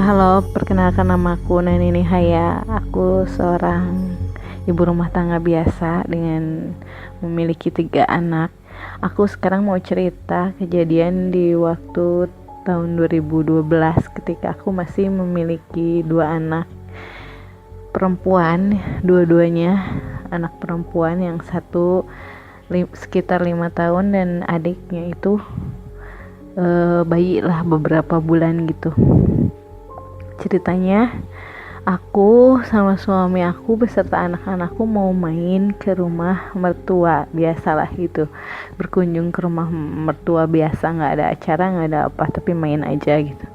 Halo, perkenalkan namaku Nani Nihaya. Aku seorang ibu rumah tangga biasa dengan memiliki 3 anak. Aku sekarang mau cerita kejadian di waktu tahun 2012 ketika aku masih memiliki 2 anak perempuan, dua-duanya anak perempuan, yang satu sekitar 5 tahun dan adiknya itu bayi lah beberapa bulan gitu. Ceritanya, aku sama suami aku beserta anak-anakku mau main ke rumah mertua, biasalah gitu, berkunjung ke rumah mertua biasa, nggak ada acara, nggak ada apa, tapi main aja gitu.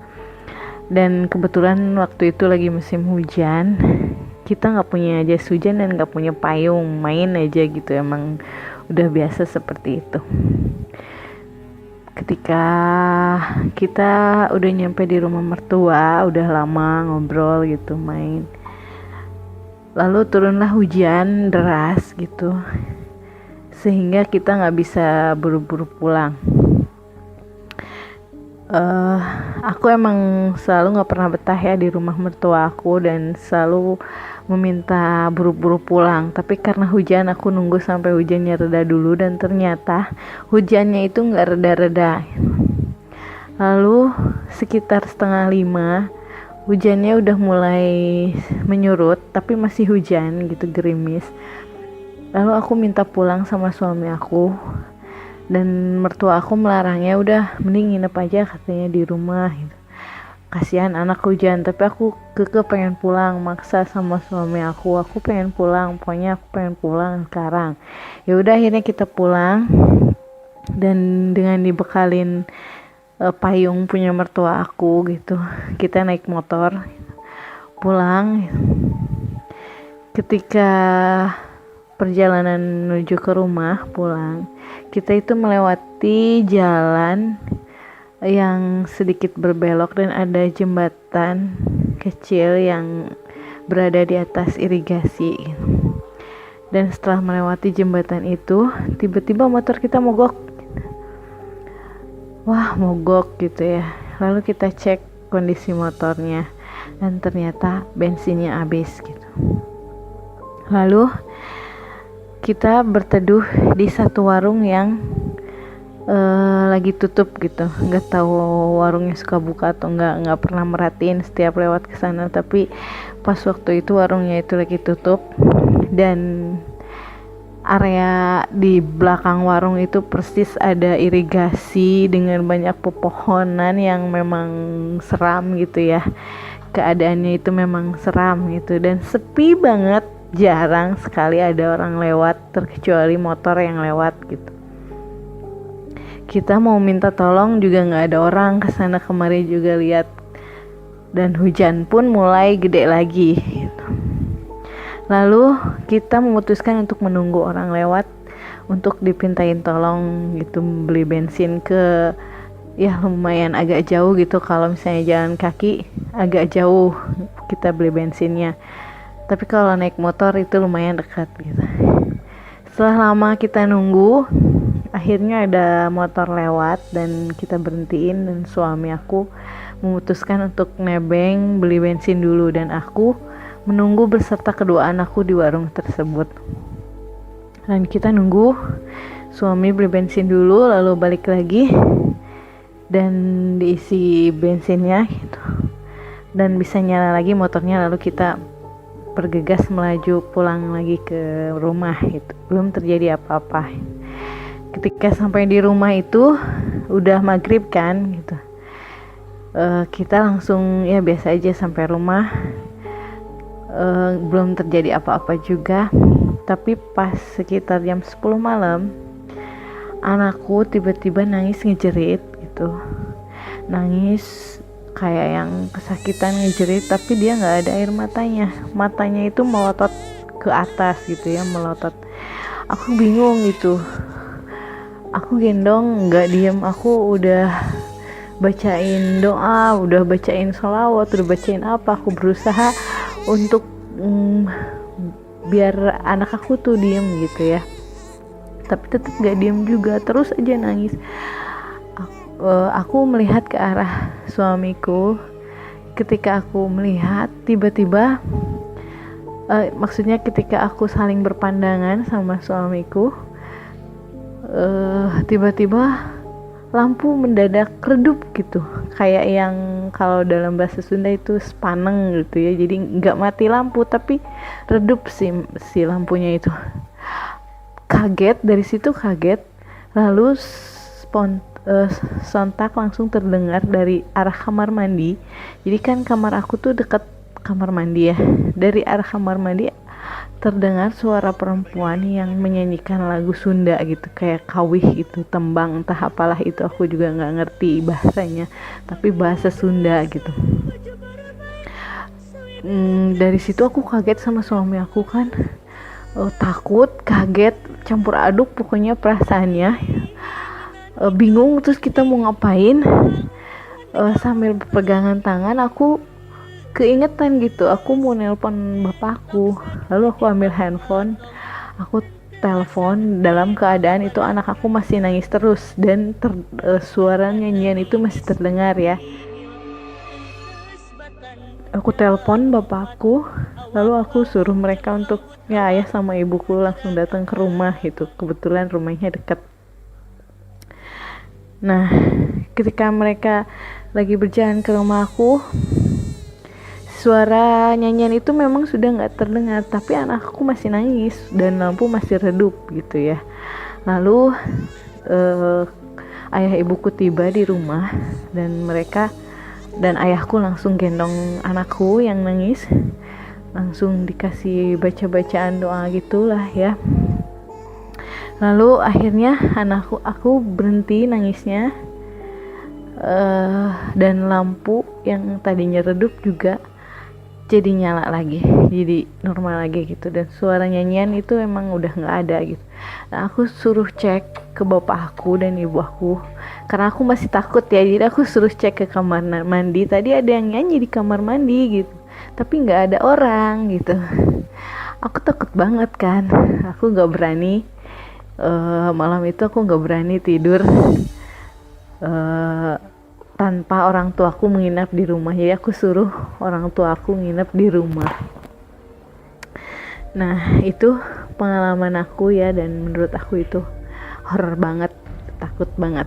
Dan kebetulan waktu itu lagi musim hujan, kita nggak punya jas hujan dan nggak punya payung, main aja gitu, emang udah biasa seperti itu. Ketika kita udah nyampe di rumah mertua, udah lama ngobrol gitu, main, lalu turunlah hujan deras gitu, sehingga kita nggak bisa buru-buru pulang. Aku emang selalu nggak pernah betah ya di rumah mertua aku dan selalu meminta buru-buru pulang, tapi karena hujan aku nunggu sampai hujannya reda dulu, dan ternyata hujannya itu nggak reda-reda. Lalu sekitar 4:30 hujannya udah mulai menyurut, tapi masih hujan gitu, gerimis. Lalu aku minta pulang sama suami aku, dan mertua aku melarangnya, udah mending nginep aja katanya di rumah gitu. Kasihan anak hujan, tapi aku pengen pulang, maksa sama suami aku pengen pulang, pokoknya aku pengen pulang sekarang. Ya udah, akhirnya kita pulang, dan dengan dibekalin payung punya mertua aku gitu, kita naik motor pulang. Ketika perjalanan menuju ke rumah pulang, kita itu melewati jalan yang sedikit berbelok dan ada jembatan kecil yang berada di atas irigasi. Dan setelah melewati jembatan itu, tiba-tiba motor kita mogok. Wah, mogok gitu ya. Lalu kita cek kondisi motornya, dan ternyata bensinnya habis gitu. Lalu kita berteduh di satu warung yang lagi tutup gitu. Nggak tahu warungnya suka buka atau nggak pernah merhatiin setiap lewat ke sana, tapi pas waktu itu warungnya itu lagi tutup, dan area di belakang warung itu persis ada irigasi dengan banyak pepohonan yang memang seram gitu ya. Keadaannya itu memang seram gitu, dan sepi banget, jarang sekali ada orang lewat terkecuali motor yang lewat gitu. Kita mau minta tolong juga nggak ada orang, kesana kemari juga lihat, dan hujan pun mulai gede lagi gitu. Lalu kita memutuskan untuk menunggu orang lewat untuk dipintain tolong gitu, beli bensin ke, ya lumayan agak jauh gitu, kalau misalnya jalan kaki agak jauh kita beli bensinnya, tapi kalau naik motor itu lumayan dekat gitu. Setelah lama kita nunggu, akhirnya ada motor lewat dan kita berhentiin, dan suami aku memutuskan untuk nebeng beli bensin dulu, dan aku menunggu beserta kedua anakku di warung tersebut. Dan kita nunggu suami beli bensin dulu, lalu balik lagi dan diisi bensinnya gitu, dan bisa nyala lagi motornya. Lalu kita bergegas melaju pulang lagi ke rumah gitu. Belum terjadi apa-apa. Ketika sampai di rumah itu udah maghrib kan gitu, kita langsung ya biasa aja sampai rumah. Belum terjadi apa-apa juga, tapi pas sekitar jam 10 malam anakku tiba-tiba nangis ngejerit gitu, nangis kayak yang kesakitan, ngejerit, tapi dia nggak ada air matanya itu melotot ke atas gitu ya, melotot. Aku bingung gitu, aku gendong nggak diem, aku udah bacain doa, udah bacain sholawat, udah bacain apa, aku berusaha untuk biar anak aku tuh diem gitu ya, tapi tetap gak diem juga, terus aja nangis. Aku melihat ke arah suamiku ketika aku melihat tiba-tiba, maksudnya ketika aku saling berpandangan sama suamiku, tiba-tiba lampu mendadak redup gitu, kayak yang kalau dalam bahasa Sunda itu spaneng gitu ya. Jadi nggak mati lampu tapi redup si lampunya itu. Kaget, dari situ kaget, lalu sontak langsung terdengar dari arah kamar mandi. Jadi kan kamar aku tuh deket kamar mandi ya. Dari arah kamar mandi terdengar suara perempuan yang menyanyikan lagu Sunda gitu, kayak kawih gitu, tembang entah apalah itu, aku juga nggak ngerti bahasanya, tapi bahasa Sunda gitu. Dari situ aku kaget sama suami aku kan, takut, kaget, campur aduk pokoknya perasaannya, bingung terus kita mau ngapain. Sambil berpegangan tangan aku keingetan gitu, aku mau nelpon bapakku. Lalu aku ambil handphone, aku telepon dalam keadaan itu anak aku masih nangis terus dan suara nyanyian itu masih terdengar ya. Aku telepon bapakku, lalu aku suruh mereka untuk ya ayah sama ibuku langsung datang ke rumah gitu, kebetulan rumahnya dekat. Nah, ketika mereka lagi berjalan ke rumah aku, suara nyanyian itu memang sudah nggak terdengar, tapi anakku masih nangis dan lampu masih redup gitu ya. Lalu ayah ibuku tiba di rumah dan ayahku langsung gendong anakku yang nangis, langsung dikasih baca-bacaan doa gitulah ya. Lalu akhirnya aku berhenti nangisnya, dan lampu yang tadinya redup juga jadi nyala lagi, jadi normal lagi gitu, dan suara nyanyian itu emang udah nggak ada gitu. Nah, aku suruh cek ke bapak aku dan ibu aku karena aku masih takut ya, jadi aku suruh cek ke kamar mandi, tadi ada yang nyanyi di kamar mandi gitu tapi nggak ada orang gitu. Aku takut banget kan, aku nggak berani, malam itu aku nggak berani tidur tanpa orang tuaku menginap di rumah. Jadi aku suruh orang tuaku nginep di rumah. Nah, itu pengalaman aku ya, dan menurut aku itu horor banget, takut banget.